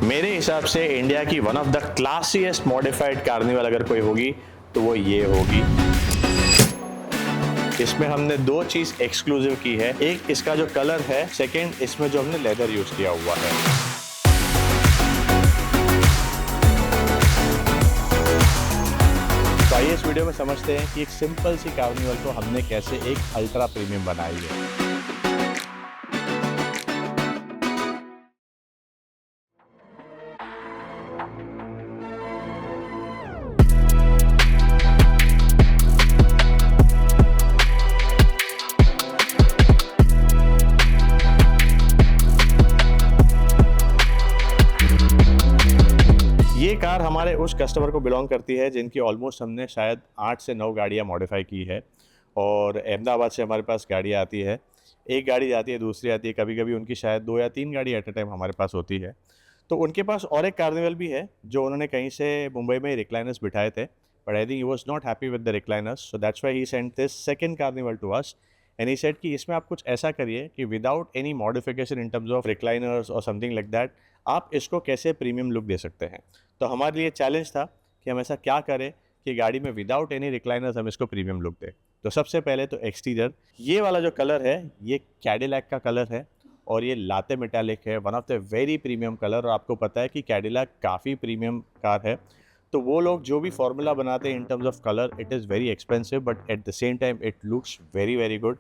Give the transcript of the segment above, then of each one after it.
मेरे हिसाब से इंडिया की one of the classiest modified carnival अगर कोई होगी तो वो ये होगी। इसमें हमने दो चीज एक्सक्लूसिव की है, एक इसका जो कलर है, सेकंड इसमें जो हमने लेदर यूज किया हुआ है। तो आइए इस वीडियो में समझते हैं कि एक सिंपल सी कार्निवल को हमने कैसे एक अल्ट्रा प्रीमियम बनाई है। ये कार हमारे उस कस्टमर को बिलोंग करती है जिनकी ऑलमोस्ट हमने शायद 8 से 9 गाड़ियाँ मॉडिफाई की है और अहमदाबाद से हमारे पास गाड़ियाँ आती है। एक गाड़ी जाती है, दूसरी आती है, कभी कभी उनकी शायद 2 या 3 गाड़ी एट अ टाइम हमारे पास होती है। तो उनके पास और एक कार्निवल भी है जो उन्होंने कहीं से मुंबई में रिक्लाइनर्स बिठाए थे, but I think he was not happy with the recliners, so that's why he sent this second carnival to us and he said कि इसमें आप कुछ ऐसा करिए कि without any modification in terms of recliners और समथिंग लाइक दैट आप इसको कैसे प्रीमियम लुक दे सकते हैं। तो हमारे लिए चैलेंज था कि हम ऐसा क्या करें कि गाड़ी में विदाउट एनी रिक्लाइनर्स हम इसको प्रीमियम लुक दें। तो सबसे पहले तो एक्सटीरियर, ये वाला जो कलर है ये कैडिलैक का कलर है और ये लाते मेटालिक है, one of the very premium colour. और आपको पता है कि कैडिलैक काफ़ी प्रीमियम कार है, तो वो लोग जो भी फार्मूला बनाते हैं इन terms of colour, it is very expensive but at the same time it looks very very good.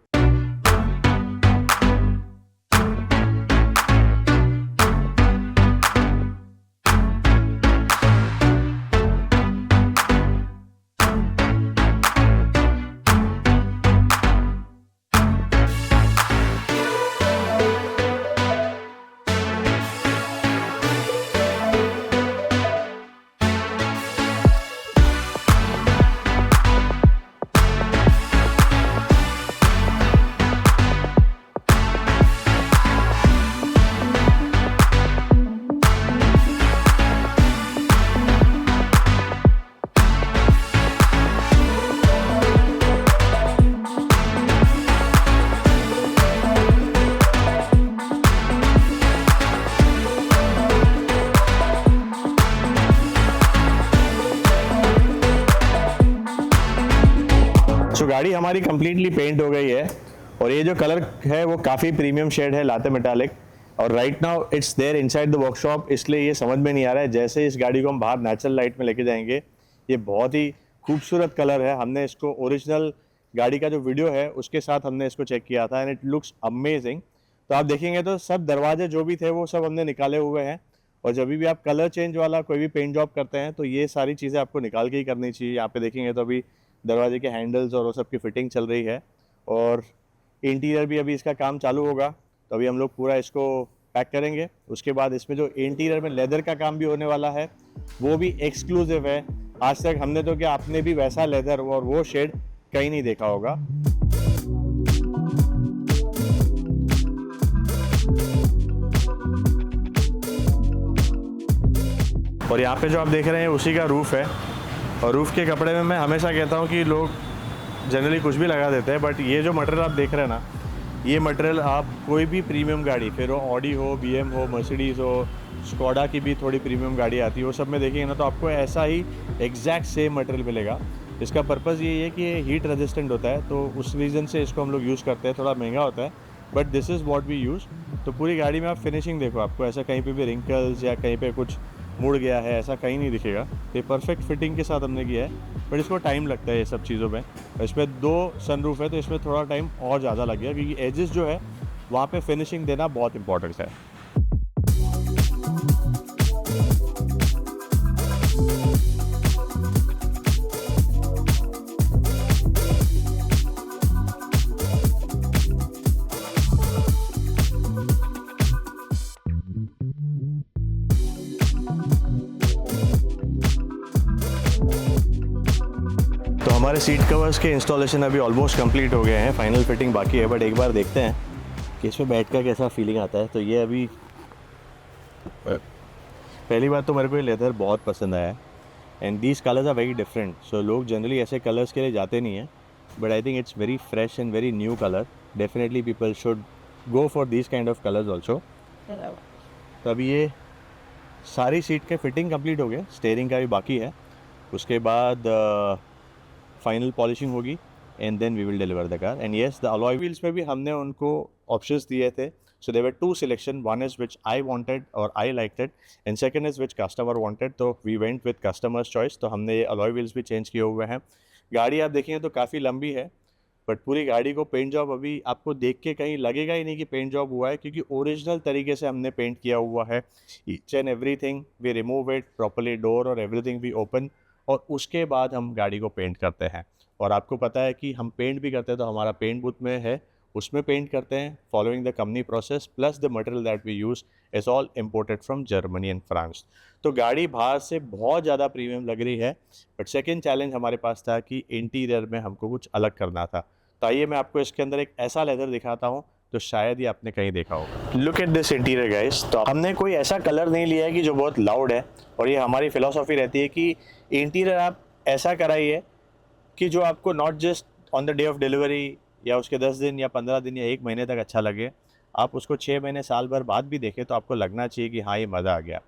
गाड़ी हमारी कंप्लीटली पेंट हो गई है और ये जो कलर है वो काफ़ी प्रीमियम शेड है, लाते मेटालिक, और right now it's there inside the workshop, इसलिए ये समझ में नहीं आ रहा है। जैसे इस गाड़ी को हम बाहर नेचुरल लाइट में लेके जाएंगे, ये बहुत ही खूबसूरत कलर है। हमने इसको ओरिजिनल गाड़ी का जो वीडियो है उसके साथ हमने इसको चेक किया था एंड इट लुक्स अमेजिंग। तो आप देखेंगे तो सब दरवाजे जो भी थे वो सब हमने निकाले हुए हैं, और जब भी आप कलर चेंज वाला कोई भी पेंट जॉब करते हैं तो ये सारी चीज़ें आपको निकाल के ही करनी चाहिए। यहाँ पे देखेंगे तो अभी दरवाजे के हैंडल्स और वो सब की फिटिंग चल रही है और इंटीरियर भी अभी इसका काम चालू होगा। तो अभी हम लोग पूरा इसको पैक करेंगे, उसके बाद इसमें जो इंटीरियर में लेदर का काम भी होने वाला है वो भी एक्सक्लूसिव है। आज तक हमने तो क्या, आपने भी वैसा लेदर और वो शेड कहीं नहीं देखा होगा। और यहाँ पे जो आप देख रहे हैं उसी का रूफ़ है, और रूफ़ के कपड़े में मैं हमेशा कहता हूँ कि लोग जनरली कुछ भी लगा देते हैं, बट ये जो मटेरियल आप देख रहे हैं ना, ये मटेरियल आप कोई भी प्रीमियम गाड़ी, फिर वो ऑडी हो, BM हो, मर्सिडीज़ हो, स्कोडा की भी थोड़ी प्रीमियम गाड़ी आती है, वो सब में देखेंगे ना तो आपको ऐसा ही एग्जैक्ट सेम मटेरियल मिलेगा। इसका पर्पज़ यही है कि ये हीट रेजिस्टेंट होता है, तो उस रीज़न से इसको हम लोग यूज़ करते हैं। थोड़ा महंगा होता है but this is what we use. तो पूरी गाड़ी में आप फिनिशिंग देखो, आपको ऐसा कहीं पे भी रिंकल्स या कहीं पे कुछ मुड़ गया है ऐसा कहीं नहीं दिखेगा। ये परफेक्ट फिटिंग के साथ हमने किया है, बट इसको टाइम लगता है ये सब चीज़ों में। इसमें 2 सनरूफ है तो इसमें थोड़ा टाइम और ज़्यादा लग गया, क्योंकि एजेस जो है वहाँ पे फिनिशिंग देना बहुत इंपॉर्टेंट है। हमारे सीट कवर्स के इंस्टॉलेशन अभी ऑलमोस्ट कंप्लीट हो गए हैं, फाइनल फिटिंग बाकी है, बट एक बार देखते हैं कि इसमें बैठ कर कैसा फीलिंग आता है। तो ये अभी पहली बात तो मेरे को ये लेदर बहुत पसंद आया and these colours are very different. So लोग जनरली ऐसे कलर्स के लिए जाते नहीं हैं, but I think it's very fresh and very new colour. Definitely people should go for these kind of colours also. तो अभी ये सारी सीट के फिटिंग कंप्लीट हो गए, स्टीयरिंग का भी बाकी है। उसके बाद फाइनल पॉलिशिंग होगी and then we will deliver the car. And yes, the alloy wheels में भी हमने उनको ऑप्शंस दिए थे। So there were two selection, one is which I wanted और I liked it, and second is which customer wanted. तो we went with customer's choice. तो हमने ये अलॉय व्हील्स भी चेंज किए हुए हैं। गाड़ी आप देखेंगे तो काफ़ी लंबी है, बट पूरी गाड़ी को पेंट जॉब अभी आपको देख के कहीं लगेगा ही नहीं कि पेंट जॉब हुआ है, क्योंकि ओरिजिनल तरीके से हमने पेंट किया हुआ है। Each and everything we remove it properly, door और एवरीथिंग वी ओपन, और उसके बाद हम गाड़ी को पेंट करते हैं। और आपको पता है कि हम पेंट भी करते हैं तो हमारा पेंट बूथ में है, उसमें पेंट करते हैं following the company process, plus the material that we use is all imported from Germany and France. तो गाड़ी बाहर से बहुत ज़्यादा प्रीमियम लग रही है, बट सेकेंड चैलेंज हमारे पास था कि इंटीरियर में हमको कुछ अलग करना था। तो आइए मैं आपको इसके अंदर एक ऐसा लेदर दिखाता हूँ तो शायद ये आपने कहीं देखा होगा। Look at this interior guys. तो हमने कोई ऐसा कलर नहीं लिया है कि जो बहुत लाउड है, और ये हमारी फिलॉसफी रहती है कि इंटीरियर आप ऐसा कराइए कि जो आपको not just on the day of delivery या उसके 10 दिन या 15 दिन या 1 महीने तक अच्छा लगे, आप उसको 6 महीने साल भर बाद भी देखें तो आपको लगना चाहिए कि हाँ, ये मज़ा आ गया।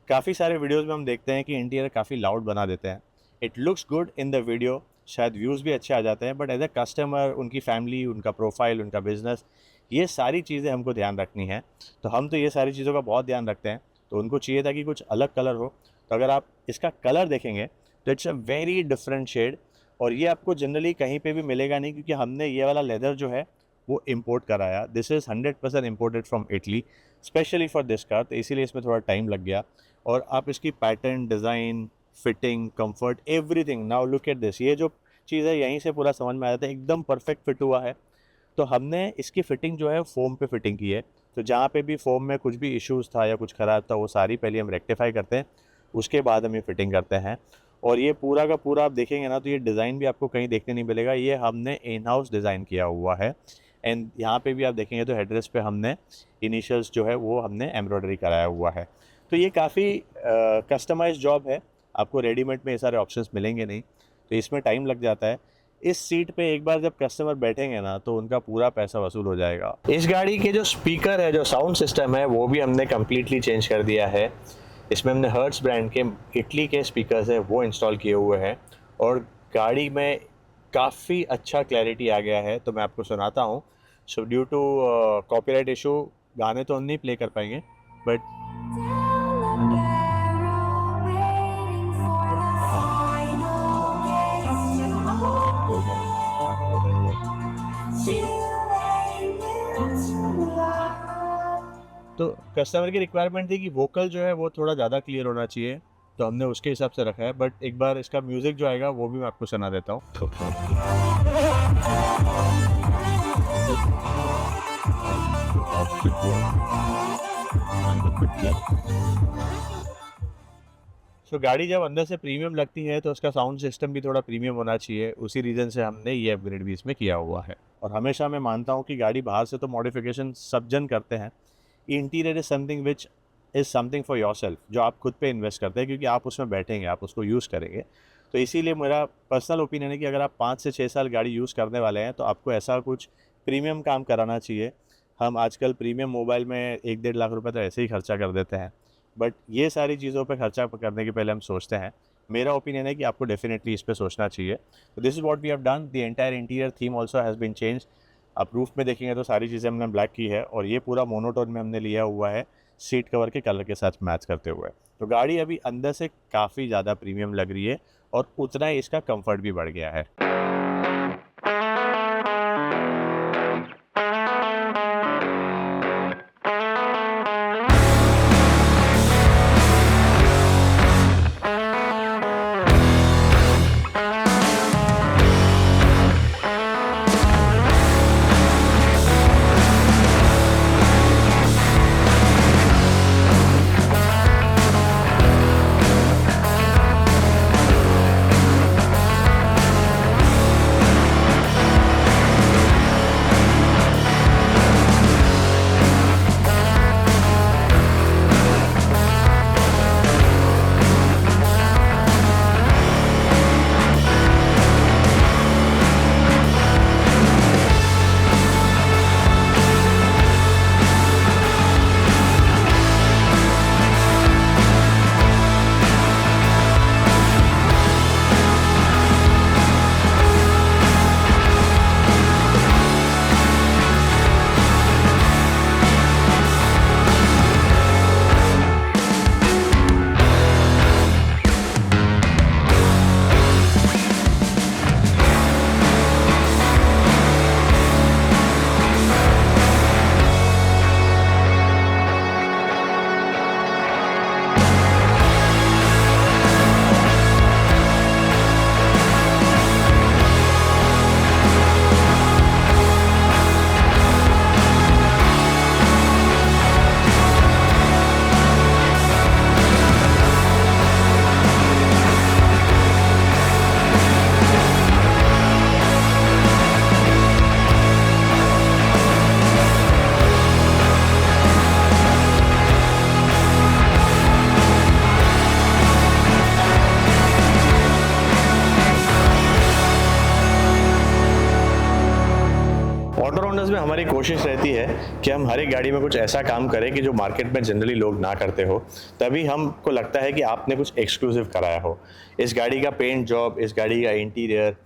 काफ़ी सारे वीडियोज़ में हम देखते हैं कि इंटीरियर काफ़ी लाउड बना देते हैं। It looks good in the video, शायद व्यूज़ भी अच्छे आ जाते हैं, बट एज ए कस्टमर, उनकी फैमिली, उनका प्रोफाइल, उनका बिज़नेस, ये सारी चीज़ें हमको ध्यान रखनी है। तो हम तो ये सारी चीज़ों का बहुत ध्यान रखते हैं। तो उनको चाहिए था कि कुछ अलग कलर हो। तो अगर आप इसका कलर देखेंगे तो it's a very different shade, और ये आपको जनरली कहीं पे भी मिलेगा नहीं, क्योंकि हमने ये वाला लेदर जो है वो इंपोर्ट कराया। This is 100% imported from Italy, specially for this car. तो इसीलिए इसमें थोड़ा टाइम लग गया। और आप इसकी pattern, design, fitting, comfort, everything, now look at this, ये जो चीज़ है यहीं से पूरा समझ में आ जाता है। एकदम परफेक्ट फिट हुआ है। तो हमने इसकी फ़िटिंग जो है फ़ोम पे फिटिंग की है। तो जहाँ पे भी फ़ोम में कुछ भी इश्यूज़ था या कुछ ख़राब था, वो सारी पहले हम रेक्टिफाई करते हैं, उसके बाद हम ये फिटिंग करते हैं। और ये पूरा का पूरा आप देखेंगे ना तो ये डिज़ाइन भी आपको कहीं देखने नहीं मिलेगा, ये हमने इन हाउस डिज़ाइन किया हुआ है। एंड यहाँ पे भी आप देखेंगे तो हेडरेस्ट पे हमने इनिशियल्स जो है वो हमने एम्ब्रॉयडरी कराया हुआ है। तो ये काफ़ी कस्टमाइज़ जॉब है, आपको रेडीमेड में ये सारे ऑप्शंस मिलेंगे नहीं, तो इसमें टाइम लग जाता है। इस सीट पे एक बार जब कस्टमर बैठेंगे ना तो उनका पूरा पैसा वसूल हो जाएगा। इस गाड़ी के जो स्पीकर है, जो साउंड सिस्टम है, वो भी हमने कम्प्लीटली चेंज कर दिया है। इसमें हमने हर्ट्स ब्रांड के इटली के स्पीकर्स हैं वो इंस्टॉल किए हुए हैं, और गाड़ी में काफ़ी अच्छा क्लैरिटी आ गया है। तो मैं आपको सुनाता हूँ। So due to copyright issue गाने तो हम नहीं प्ले कर पाएंगे, बट तो कस्टमर की रिक्वायरमेंट थी कि वोकल जो है वो थोड़ा ज़्यादा क्लियर होना चाहिए, तो हमने उसके हिसाब से रखा है। बट एक बार इसका म्यूज़िक जो आएगा वो भी मैं आपको सुना देता हूँ। सो गाड़ी जब अंदर से प्रीमियम लगती है तो उसका साउंड सिस्टम भी थोड़ा प्रीमियम होना चाहिए। उसी रीज़न से हमने ये अपग्रेड भी इसमें किया हुआ है। और हमेशा मैं मानता हूँ कि गाड़ी बाहर से तो मॉडिफिकेशन सब जन करते हैं, interior is something which is something for yourself, जो आप खुद पे इन्वेस्ट करते हैं, क्योंकि आप उसमें बैठेंगे, आप उसको यूज़ करेंगे। तो इसीलिए मेरा पर्सनल ओपिनियन है कि अगर आप 5 से 6 साल गाड़ी यूज़ करने वाले हैं तो आपको ऐसा कुछ प्रीमियम काम कराना चाहिए। हम आजकल प्रीमियम मोबाइल में 1-1.5 लाख रुपए तो ऐसे ही खर्चा कर देते हैं, बट ये सारी चीज़ों पे खर्चा करने के पहले हम सोचते हैं। मेरा ओपिनियन है कि आपको डेफिनेटली इस पे सोचना चाहिए। तो this is what we have done. The entire interior theme also has been change. आप रूफ में देखेंगे तो सारी चीज़ें हमने ब्लैक की है, और ये पूरा मोनोटोन में हमने लिया हुआ है, सीट कवर के कलर के साथ मैच करते हुए। तो गाड़ी अभी अंदर से काफ़ी ज़्यादा प्रीमियम लग रही है, और उतना ही इसका कंफर्ट भी बढ़ गया है। कोशिश रहती है कि हम हर एक गाड़ी में कुछ ऐसा काम करें कि जो मार्केट में जनरली लोग ना करते हो, तभी हमको लगता है कि आपने कुछ एक्सक्लूसिव कराया हो। इस गाड़ी का पेंट जॉब, इस गाड़ी का इंटीरियर,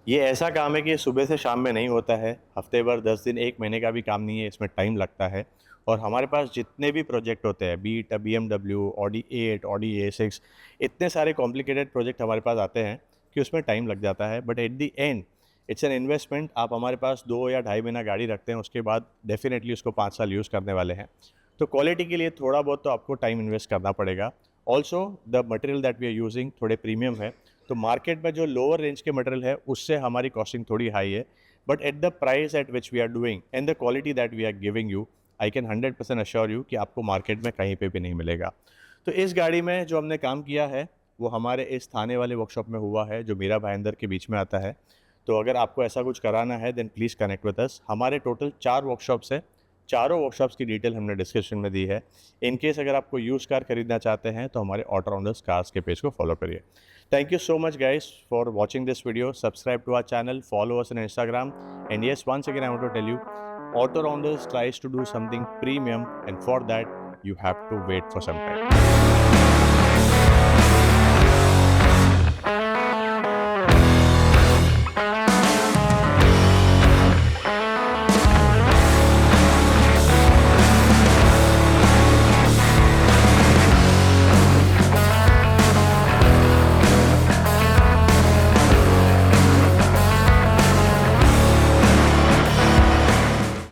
ये ऐसा काम है कि सुबह से शाम में नहीं होता है। हफ्ते भर, 10 दिन, 1 महीने का भी काम नहीं है, इसमें टाइम लगता है। और हमारे पास जितने भी प्रोजेक्ट होते हैं, B it a BMW, Audi A8, Audi A6, इतने सारे कॉम्प्लिकेटेड प्रोजेक्ट हमारे पास आते हैं कि उसमें टाइम लग जाता है। But at the end it's an investment. आप हमारे पास 2 या ढाई महीना गाड़ी रखते हैं, उसके बाद डेफिनेटली उसको 5 साल यूज़ करने वाले हैं। तो क्वालिटी के लिए थोड़ा बहुत तो आपको टाइम इन्वेस्ट करना पड़ेगा। Also the material that we are using थोड़े प्रीमियम है, तो मार्केट में जो लोअर रेंज के मटेरियल है उससे हमारी कॉस्टिंग थोड़ी हाई है। But at the price at which we are doing and the quality that we are giving you, I can 100% assure you कि आपको मार्केट में कहीं पे भी नहीं मिलेगा। तो इस गाड़ी में जो हमने काम किया है वो हमारे इस थाने वाले वर्कशॉप में हुआ है, जो मीरा भाईंदर के बीच में आता है। तो अगर आपको ऐसा कुछ कराना है then please connect with us. हमारे टोटल 4 वर्कशॉप्स है, चारों वर्कशॉप्स की डिटेल हमने डिस्क्रिप्शन में दी है। इन केस अगर आपको यूज़ कार खरीदना चाहते हैं तो हमारे ऑटो राउंडर्स कार्स के पेज को फॉलो करिए। Thank you so much guys for watching this video. Subscribe to our channel, follow us on Instagram, and yes, once again I want to tell you, Auto Rounders tries to do something premium, and for that you have to wait for some time.